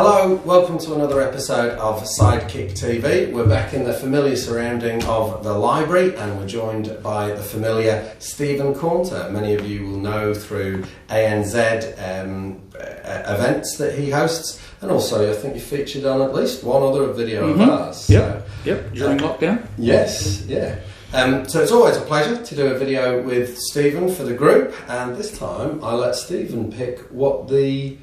Hello, welcome to another episode of SidekickTV. We're back in the familiar surrounding of the library and we're joined by the familiar Stephen Caunter. Many of you will know through ANZ events that he hosts, and also I think you featured on at least one other video of ours. Yep, during lockdown. Yes, yeah. So it's always a pleasure to do a video with Stephen for the group, and this time I let Stephen pick what the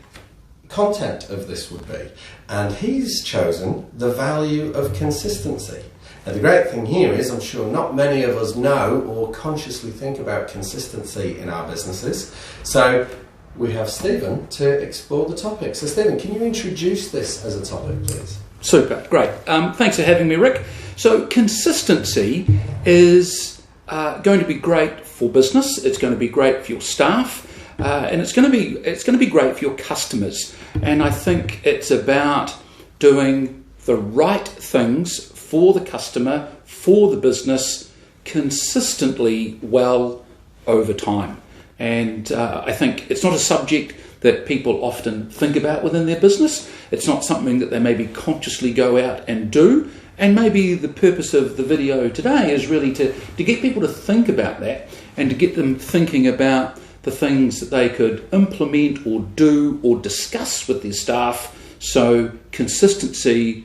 content of this would be, and he's chosen the value of consistency. Now the great thing here is I'm sure not many of us know or consciously think about consistency in our businesses, so we have Stephen to explore the topic. So Stephen, can you introduce this as a topic, please? Super, great. Thanks for having me, Rick. So consistency is going to be great for business. It's going to be great for your staff, and it's going to be great for your customers. And I think it's about doing the right things for the customer, for the business, consistently well over time. And I think it's not a subject that people often think about within their business. It's not something that they maybe consciously go out and do. And maybe the purpose of the video today is really to get people to think about that and to get them thinking about the things that they could implement or do or discuss with their staff, so consistency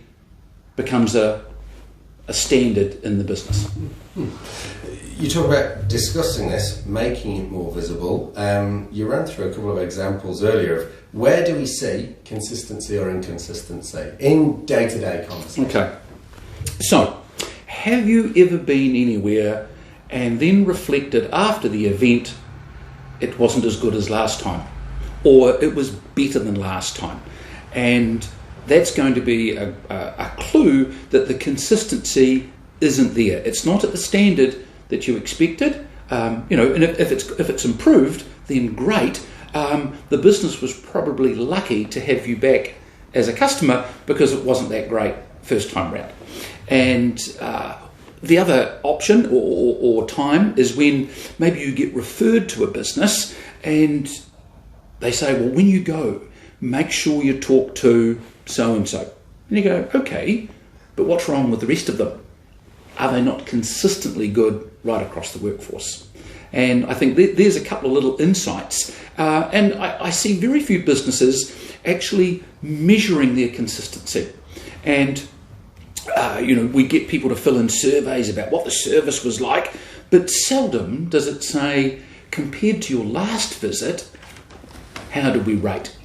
becomes a standard in the business. You talk about discussing this, making it more visible. You ran through a couple of examples earlier of where do we see consistency or inconsistency in day-to-day conversation. Okay. So, have you ever been anywhere and then reflected after the event it wasn't as good as last time, or it was better than last time? And that's going to be a clue that the consistency isn't there. It's not at the standard that you expected. And if it's improved, then great. The business was probably lucky to have you back as a customer because it wasn't that great first time round. And the other option or time is when maybe you get referred to a business and they say, well, when you go, make sure you talk to so-and-so. And you go, okay, but what's wrong with the rest of them? Are they not consistently good right across the workforce? And I think there's a couple of little insights. And I see very few businesses actually measuring their consistency. And we get people to fill in surveys about what the service was like, but seldom does it say, compared to your last visit, how did we rate?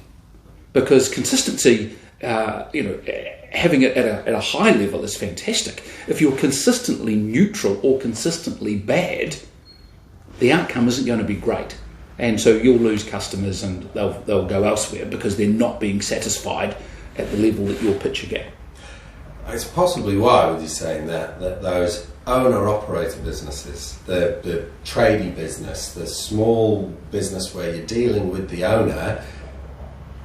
Because consistency, having it at a high level is fantastic. If you're consistently neutral or consistently bad, the outcome isn't going to be great. And so you'll lose customers and they'll go elsewhere because they're not being satisfied at the level that you're pitching at. It's possibly why, with you saying that those owner-operator businesses, the tradie business, the small business where you're dealing with the owner,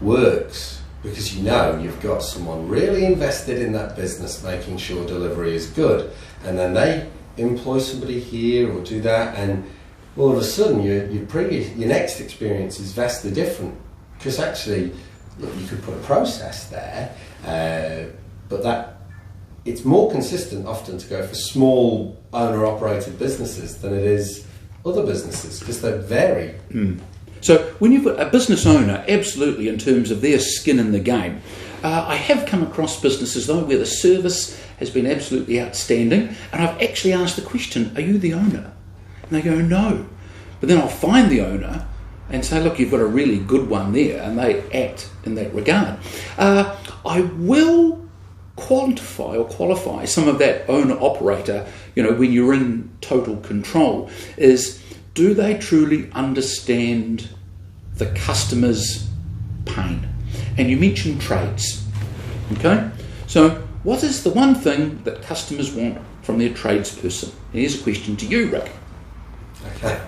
works because you've got someone really invested in that business, making sure delivery is good, and then they employ somebody here or do that, and all of a sudden your next experience is vastly different because actually, look, you could put a process there, but it's more consistent often to go for small owner-operated businesses than it is other businesses because they vary. So when you've got a business owner, absolutely, in terms of their skin in the game, I have come across businesses though where the service has been absolutely outstanding, and I've actually asked the question, are you the owner? And they go, no. But then I'll find the owner and say, look, you've got a really good one there, and they act in that regard. I will quantify or qualify some of that owner-operator, when you're in total control, is do they truly understand the customer's pain? And you mentioned trades, okay? So what is the one thing that customers want from their tradesperson? Here's a question to you, Rick. Okay.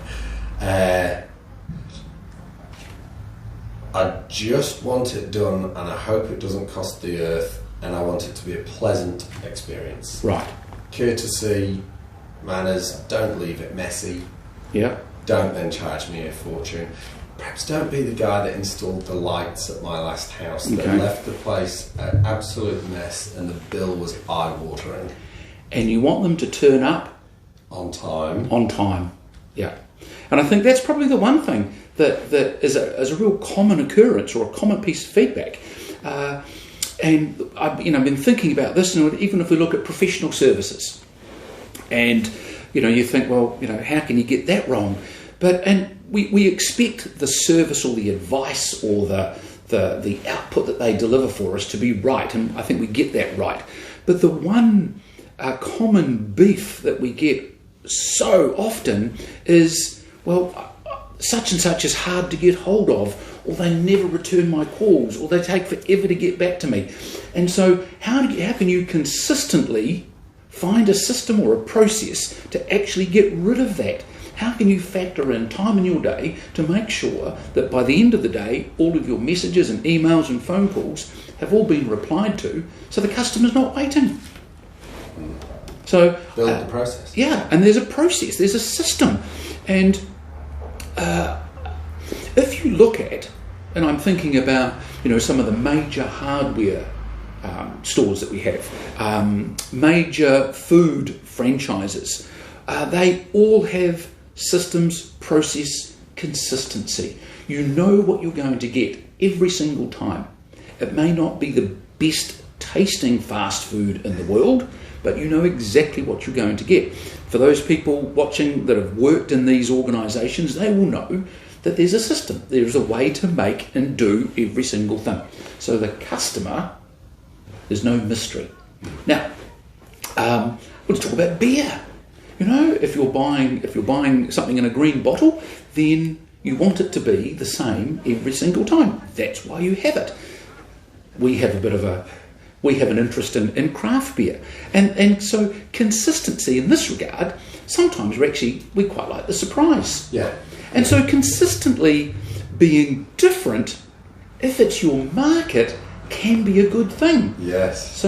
I just want it done and I hope it doesn't cost the earth, and I want it to be a pleasant experience. Right. Courtesy, manners, don't leave it messy. Yeah. Don't then charge me a fortune. perhaps don't be the guy that installed the lights at my last house, that Okay. left the place an absolute mess and the bill was eye-watering. And you want them to turn up On time. on time. Yeah. And I think that's probably the one thing that is a real common occurrence or a common piece of feedback. And I've been thinking about this, and even if we look at professional services, and you think, well, how can you get that wrong? And we expect the service or the advice or the output that they deliver for us to be right, and I think we get that right. But the one common beef that we get so often is, well, such and such is hard to get hold of, or they never return my calls, or they take forever to get back to me. And so how can you consistently find a system or a process to actually get rid of that? How can you factor in time in your day to make sure that by the end of the day, all of your messages and emails and phone calls have all been replied to, so the customer's not waiting? So Build the process. Yeah, and there's a process, there's a system. And if you look at, and I'm thinking about, some of the major hardware stores that we have, major food franchises, they all have systems, process, consistency. You know what you're going to get every single time. It may not be the best tasting fast food in the world, but you know exactly what you're going to get. For those people watching that have worked in these organisations, they will know that there's a system. There's a way to make and do every single thing. So the customer, there's no mystery. Now, let's talk about beer. If you're buying something in a green bottle, then you want it to be the same every single time. That's why you have it. We have an interest in craft beer, and so consistency in this regard. Sometimes we quite like the surprise. Yeah. And so consistently being different, if it's your market, can be a good thing. Yes.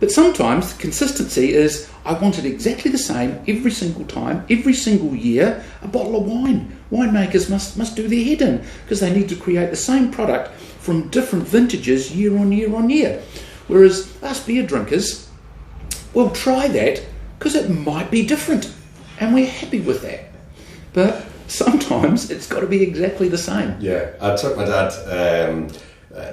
But sometimes consistency is, I want it exactly the same every single time, every single year. A bottle of wine. Winemakers must do their head in, because they need to create the same product from different vintages year on year on year. Whereas us beer drinkers, we'll try that because it might be different, and we're happy with that. But sometimes it's got to be exactly the same. Yeah, I took my dad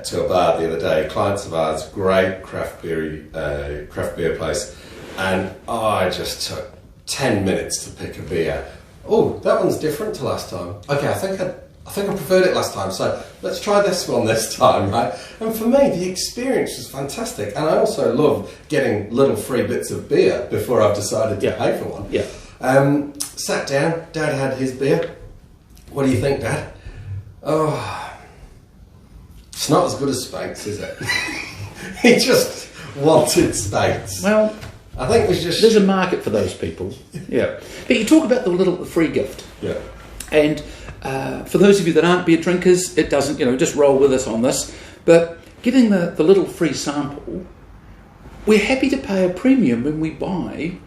to a bar the other day. Clients of ours, great craft beer place, and I just took 10 minutes to pick a beer. Oh, that one's different to last time. Okay, I think I preferred it last time, so let's try this one this time, right? And for me, the experience was fantastic, and I also love getting little free bits of beer before I've decided to pay for one. Yeah. Sat down, Dad had his beer. What do you think, Dad? Oh, it's not as good as Spates, is it? He just wanted Spates. Well, I think there's a market for those people. Yeah. But you talk about the free gift. Yeah. And for those of you that aren't beer drinkers, it doesn't, just roll with us on this. But getting the little free sample, we're happy to pay a premium when we buy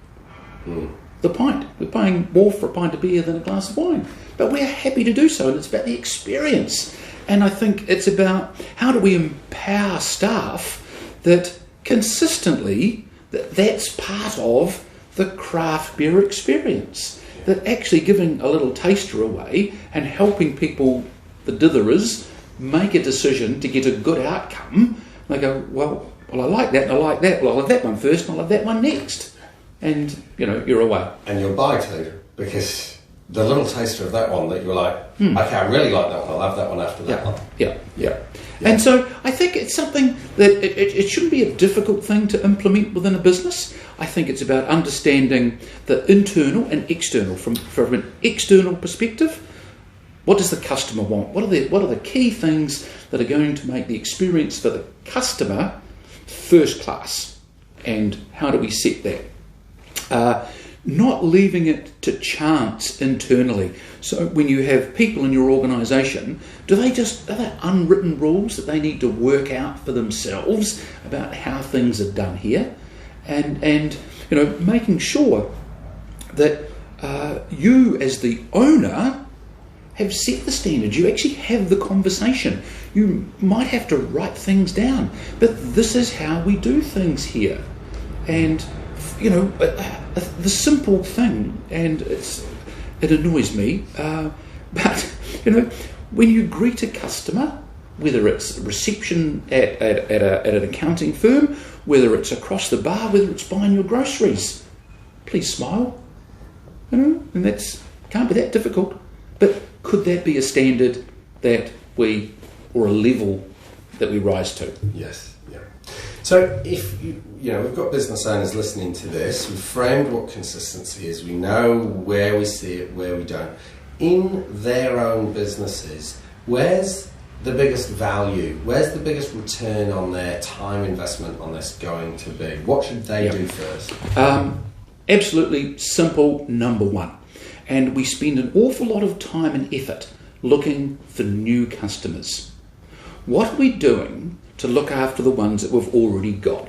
the pint. We're paying more for a pint of beer than a glass of wine. But we're happy to do so, and it's about the experience. And I think it's about how do we empower staff that consistently, that's part of the craft beer experience. That actually giving a little taster away and helping people, the ditherers, make a decision to get a good outcome. They go, well, I like that and I like that. Well, I'll have that one first and I'll have that one next. And, you're away. And you'll buy two, because the little taster of that one that you're like, okay, I really like that one, I'll have that one after that one. Yeah. And so I think it's something that it shouldn't be a difficult thing to implement within a business. I think it's about understanding the internal and external. From an external perspective, what does the customer want? What are the key things that are going to make the experience for the customer first class? And how do we set that? Not leaving it to chance internally. So when you have people in your organisation, are they unwritten rules that they need to work out for themselves about how things are done here? And making sure that you as the owner have set the standard. You actually have the conversation. You might have to write things down, but this is how we do things here. And, you know, the simple thing, and it annoys me, but, you know, when you greet a customer, whether it's reception at an accounting firm, whether it's across the bar, whether it's buying your groceries, please smile. You know, and can't be that difficult. But could that be a standard that or a level that we rise to? Yes, yeah. So if you know, we've got business owners listening to this, we've framed what consistency is, we know where we see it, where we don't. In their own businesses, where's the biggest value? Where's the biggest return on their time investment on this going to be? What should they do first? Absolutely simple, number one. And we spend an awful lot of time and effort looking for new customers. What are we doing to look after the ones that we've already got?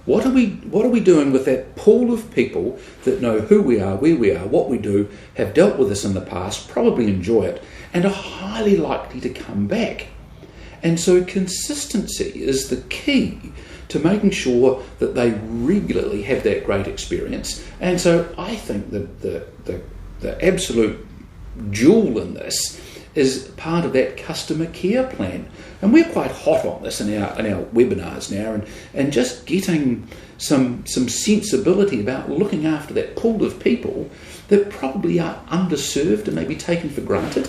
What are we doing with that pool of people that know who we are, where we are, what we do, have dealt with us in the past, probably enjoy it, and are highly likely to come back? And so consistency is the key to making sure that they regularly have that great experience. And so I think the absolute jewel in this is part of that customer care plan. And we're quite hot on this in our webinars now, and just getting some sensibility about looking after that pool of people that probably are underserved and maybe taken for granted.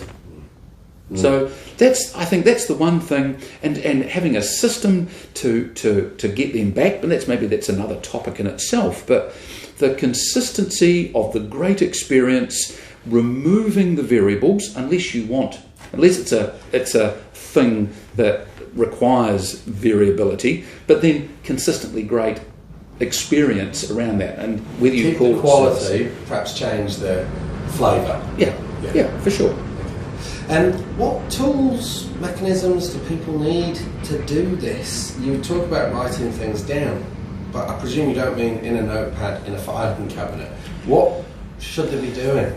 So I think that's the one thing, and having a system to get them back, but that's another topic in itself. But the consistency of the great experience, removing the variables, unless it's a thing that requires variability, but then consistently great experience around that, and whether you call it quality, perhaps change the flavour. Yeah, for sure. And what tools, mechanisms do people need to do this? You talk about writing things down, but I presume you don't mean in a notepad in a filing cabinet. What should they be doing?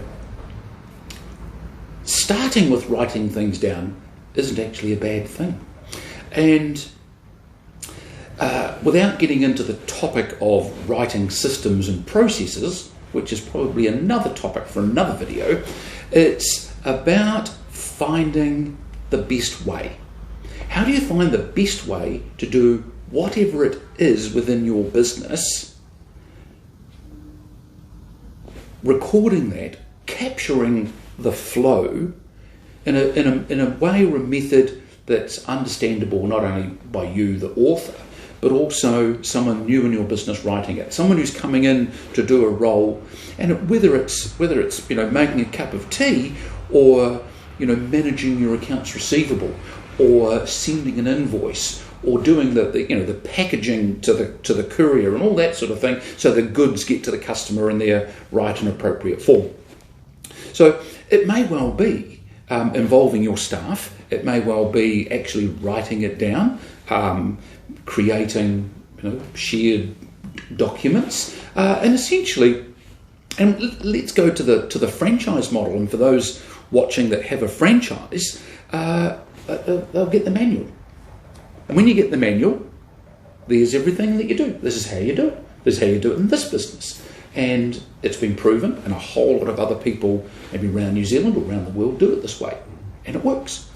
Starting with writing things down isn't actually a bad thing. And without getting into the topic of writing systems and processes, which is probably another topic for another video, it's about finding the best way. How do you find the best way to do whatever it is within your business? Recording that, capturing the flow in a way or a method that's understandable not only by you, the author, but also someone new in your business writing it, someone who's coming in to do a role, and whether it's making a cup of tea, or managing your accounts receivable, or sending an invoice, or doing the packaging to the courier and all that sort of thing, so the goods get to the customer in their right and appropriate form. So it may well be involving your staff. It may well be actually writing it down, creating shared documents, and essentially. And let's go to the franchise model. And for those watching that have a franchise, they'll get the manual. And when you get the manual, there's everything that you do. This is how you do it. This is how you do it in this business. And it's been proven, and a whole lot of other people, maybe around New Zealand or around the world, do it this way. And it works.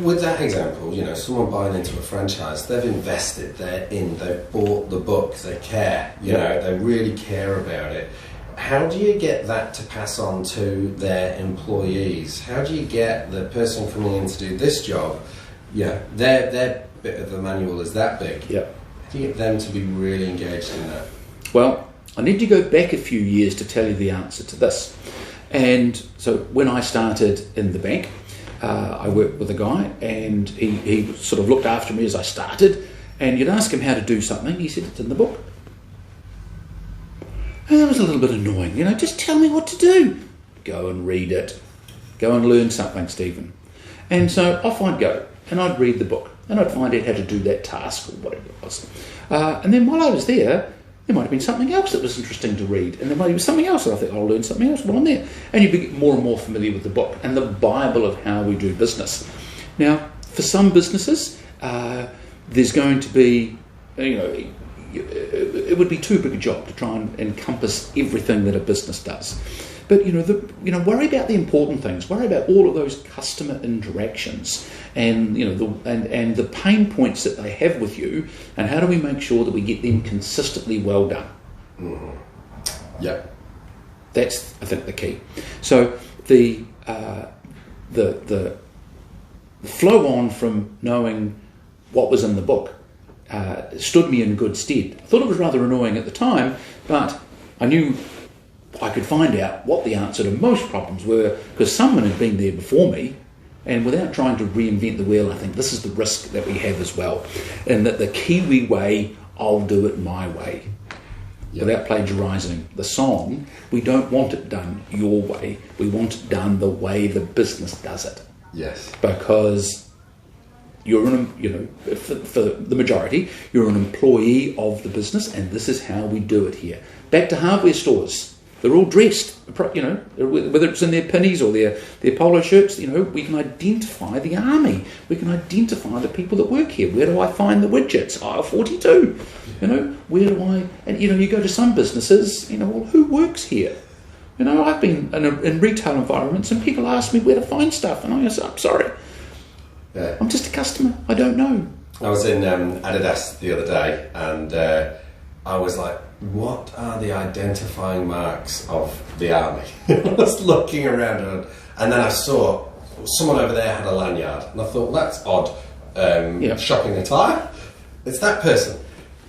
With that example, someone buying into a franchise, they've invested, they've bought the book, they care, they really care about it. How do you get that to pass on to their employees? How do you get the person coming in to do this job, their bit of the manual is that big? Yeah. How do you get them to be really engaged in that? Well, I need to go back a few years to tell you the answer to this. And so when I started in the bank, I worked with a guy, and he sort of looked after me as I started, and you'd ask him how to do something, he said, it's in the book. And that was a little bit annoying, just tell me what to do. Go and read it. Go and learn something, Stephen. And so off I'd go, and I'd read the book, and I'd find out how to do that task or whatever it was. And then while I was there, there might have been something else that was interesting to read, and there might be something else that I think I'll learn something else while I'm there. And you get more and more familiar with the book and the Bible of how we do business. Now, for some businesses, there's going to be, it would be too big a job to try and encompass everything that a business does. But worry about the important things. Worry about all of those customer interactions, and and the pain points that they have with you, and how do we make sure that we get them consistently well done. Mm-hmm. Yeah, that's, I think, the key. So the flow on from knowing what was in the book stood me in good stead. I thought it was rather annoying at the time, but I knew I could find out what the answer to most problems were, because someone had been there before me, and without trying to reinvent the wheel, I think this is the risk that we have as well, and that the Kiwi way, I'll do it my way. Yep. Without plagiarising the song, we don't want it done your way, we want it done the way the business does it. Yes. Because you're for the majority, you're an employee of the business, and this is how we do it here. Back to hardware stores. They're all dressed, whether it's in their pinnies or their polo shirts. We can identify the army. We can identify the people that work here. Where do I find the widgets? Aisle 42. Where do I? And you go to some businesses. Well, who works here? I've been in retail environments, and people ask me where to find stuff, and I say, I'm sorry, I'm just a customer. I don't know. I was in Adidas the other day, and I was like, what are the identifying marks of the army? I was looking around, and then I saw someone over there had a lanyard, and I thought, well, that's odd. Shopping attire. It's that person.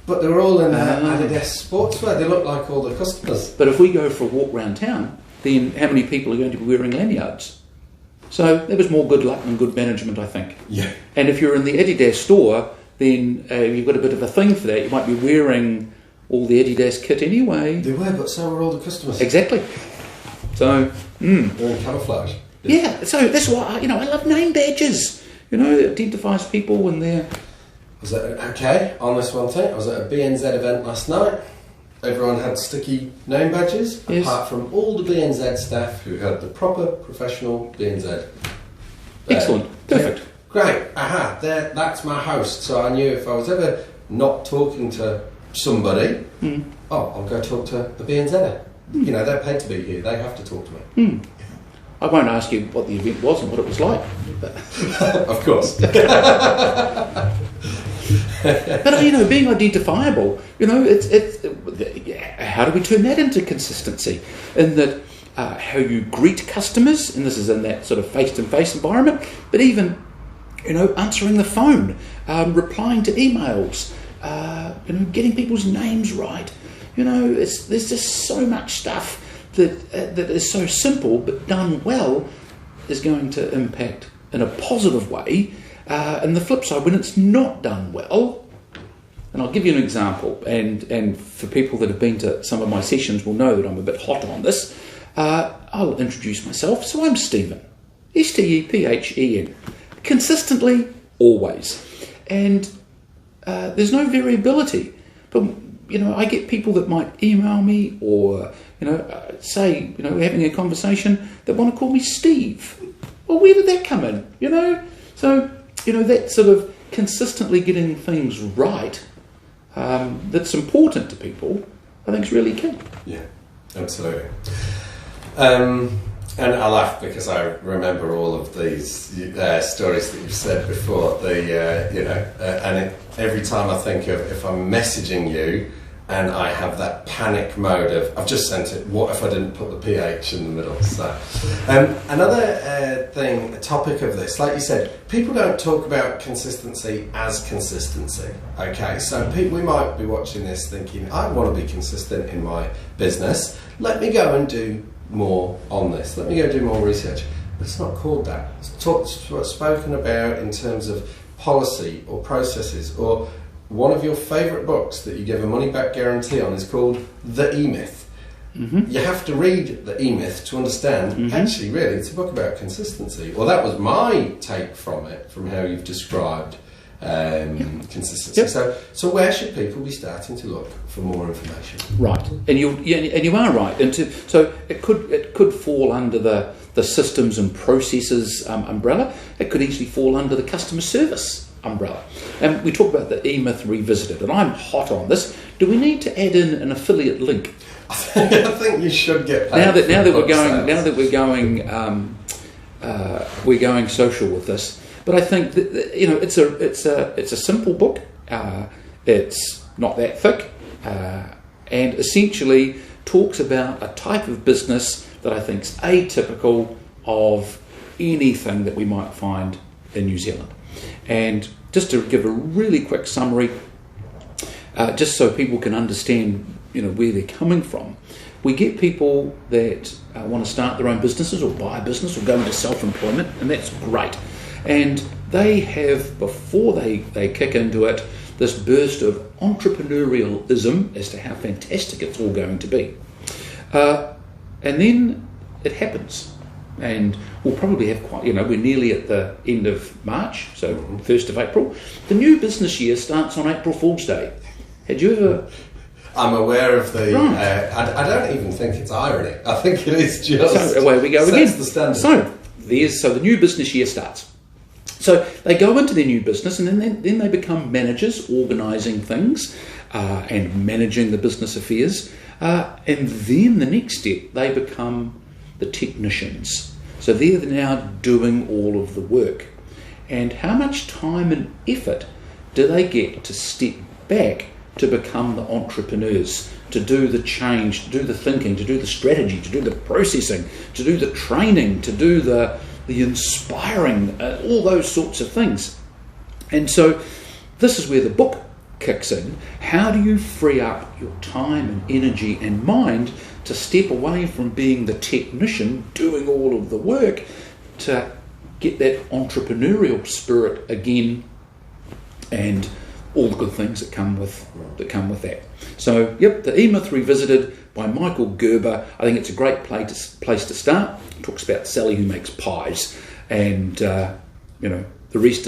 But they were all in Adidas sportswear. They look like all the customers. But if we go for a walk around town, then how many people are going to be wearing lanyards? So there was more good luck and good management, I think. Yeah. And if you're in the Adidas store, then you've got a bit of a thing for that. You might be wearing all the Adidas kit anyway. They were, but so were all the customers. Exactly. So, they're in camouflage. Yeah. So that's why I love name badges. It identifies people when they're. Was that okay? On this one thing, I was at a BNZ event last night. Everyone had sticky name badges, yes, apart from all the BNZ staff who had the proper professional BNZ. Excellent. Perfect. Yeah, great. That's my host. So I knew if I was ever not talking to somebody, I'll go talk to the BNZ. They're paid to be here. They have to talk to me. I won't ask you what the event was and what it was like. Of course. But being identifiable, it's how do we turn that into consistency? In that, how you greet customers, and this is in that sort of face-to-face environment, but even, answering the phone, replying to emails, getting people's names right. There's just so much stuff that is so simple, but done well, is going to impact in a positive way. And the flip side, when it's not done well, and I'll give you an example, and for people that have been to some of my sessions will know that I'm a bit hot on this. I'll introduce myself. So I'm Stephen, Stephen, consistently, always, and there's no variability. But I get people that might email me or say we're having a conversation that want to call me Steve. Well, where did that come in? So. That sort of consistently getting things right that's important to people, I think is really key. Yeah, absolutely. And I laugh because I remember all of these stories that you've said before. Every time I think of if I'm messaging you and I have that panic mode of I've just sent it, what if I didn't put the PH in the middle? So another thing, a topic of this, like you said, people don't talk about consistency as consistency. Okay, so we might be watching this thinking, I want to be consistent in my business, let me go and do more on this, let me go do more research. But it's not called that. It's spoken about in terms of policy or processes, or one of your favourite books that you give a money-back guarantee on is called The EMyth. You have to read The EMyth to understand, actually, really, it's a book about consistency. Well, that was my take from it, from how you've described consistency. So where should people be starting to look for more information? Right, and you are right. So it could fall under the systems and processes umbrella. It could easily fall under the customer service umbrella. And we talk about the EMyth Revisited, and I'm hot on this. Do we need to add in an affiliate link? I think you should get paid now that we're going social with this. But I think that, it's a simple book. It's not that thick, and essentially talks about a type of business that I think is atypical of anything that we might find in New Zealand. And just to give a really quick summary, just so people can understand, where they're coming from, we get people that want to start their own businesses or buy a business or go into self-employment, and that's great. And they have, before they kick into it, this burst of entrepreneurialism as to how fantastic it's all going to be. And then it happens. And we'll probably have we're nearly at the end of March, so 1st of April. The new business year starts on April Fool's Day. Had you ever... I'm aware of the... Right. I don't even think it's irony. I think it is just... So away we go again. The standard. So the new business year starts. So they go into their new business, and then they become managers, organising things and managing the business affairs. And then the next step, they become the technicians. So they're now doing all of the work. And how much time and effort do they get to step back to become the entrepreneurs, to do the change, to do the thinking, to do the strategy, to do the processing, to do the training, to do the inspiring, all those sorts of things. And so this is where the book kicks in. How do you free up your time and energy and mind to step away from being the technician doing all of the work to get that entrepreneurial spirit again, and all the good things that come with that. So, the EMyth Revisited by Michael Gerber. I think it's a great place to start. It talks about Sally who makes pies, and the rest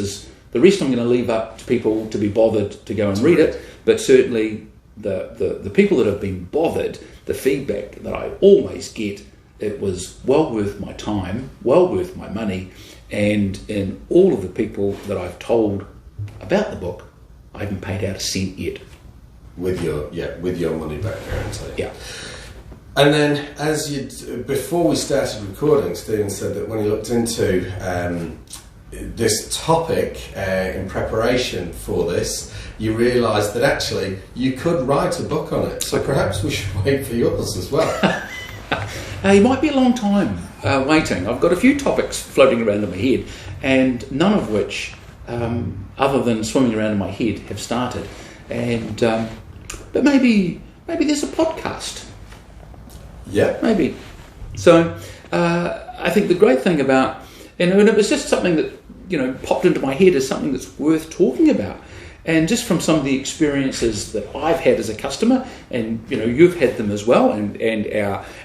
I'm going to leave up to people to be bothered to go and read it. But certainly the people that have been bothered, the feedback that I always get, it was well worth my time, well worth my money, and in all of the people that I've told about the book, I haven't paid out a cent yet. With your money back guarantee. Yeah. And then, before we started recording, Stephen said that when he looked into this topic in preparation for this, you realised that actually you could write a book on it. So perhaps we should wait for yours as well. It might be a long time waiting. I've got a few topics floating around in my head, and none of which, other than swimming around in my head, have started. And but maybe there's a podcast. Yeah. Maybe. So I think the great thing about, and it was just something that popped into my head as something that's worth talking about. And just from some of the experiences that I've had as a customer, and you've had them as well, and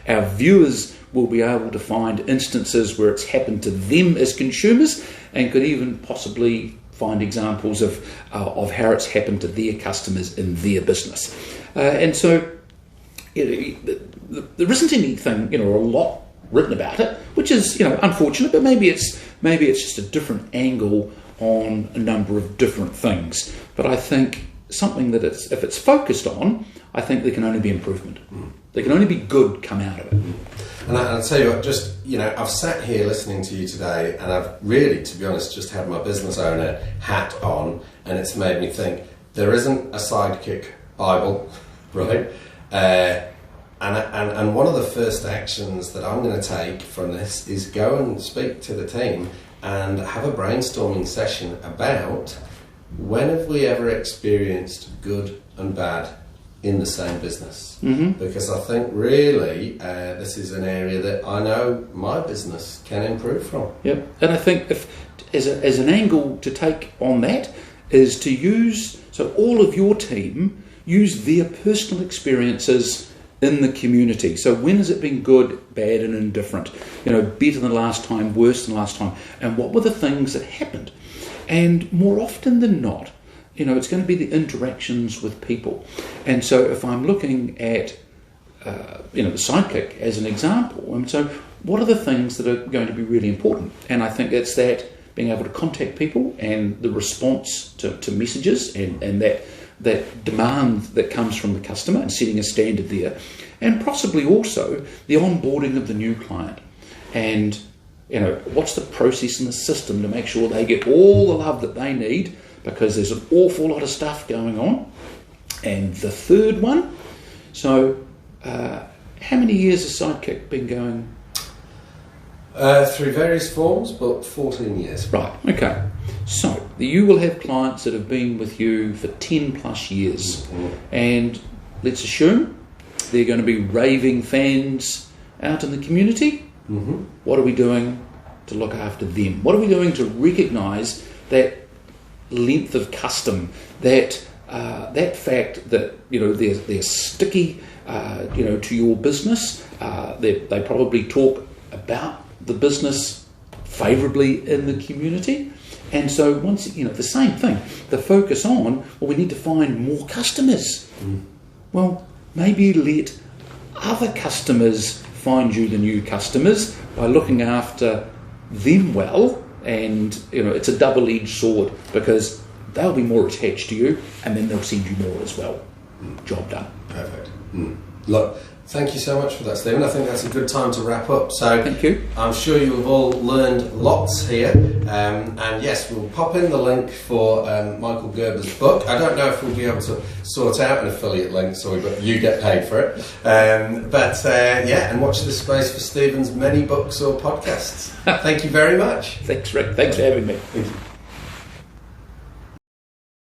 our viewers will be able to find instances where it's happened to them as consumers, and could even possibly find examples of how it's happened to their customers in their business. And so there isn't anything, or a lot written about it, which is unfortunate, but maybe it's just a different angle on a number of different things. But I think something that if it's focused on, I think there can only be improvement. There can only be good come out of it. And I'll tell you what, I've sat here listening to you today, and I've really, to be honest, just had my business owner hat on, and it's made me think, there isn't a Sidekick Bible, right? And one of the first actions that I'm going to take from this is go and speak to the team and have a brainstorming session about when have we ever experienced good and bad in the same business. Because I think really this is an area that I know my business can improve from. Yep. And I think if as an angle to take on that is to use, so all of your team use their personal experiences in the community. So when has it been good, bad and indifferent? Better than last time, worse than last time? And what were the things that happened? And more often than not, it's going to be the interactions with people. And so if I'm looking at, the Sidekick as an example, and so what are the things that are going to be really important? And I think it's that being able to contact people and the response to messages and that demand that comes from the customer and setting a standard there, and possibly also the onboarding of the new client. And what's the process and the system to make sure they get all the love that they need, because there's an awful lot of stuff going on. And the third one, so how many years has Sidekick been going? Through various forms, but 14 years. Right, okay. So you will have clients that have been with you for 10 plus years, and let's assume they're going to be raving fans out in the community. What are we doing to look after them? What are we doing to recognise that length of custom, that fact that they're sticky, to your business? They probably talk about the business favourably in the community. And so once, the same thing, the focus on, we need to find more customers. Well, maybe let other customers find you the new customers by looking after them well. And, it's a double-edged sword, because they'll be more attached to you, and then they'll send you more as well. Job done. Perfect. Look, thank you so much for that, Stephen. I think that's a good time to wrap up. So thank you. I'm sure you have all learned lots here. And yes, we'll pop in the link for Michael Gerber's book. I don't know if we'll be able to sort out an affiliate link, but you get paid for it. And watch this space for Stephen's many books or podcasts. Thank you very much. Thanks, Rick. Thanks for having me. Thank you.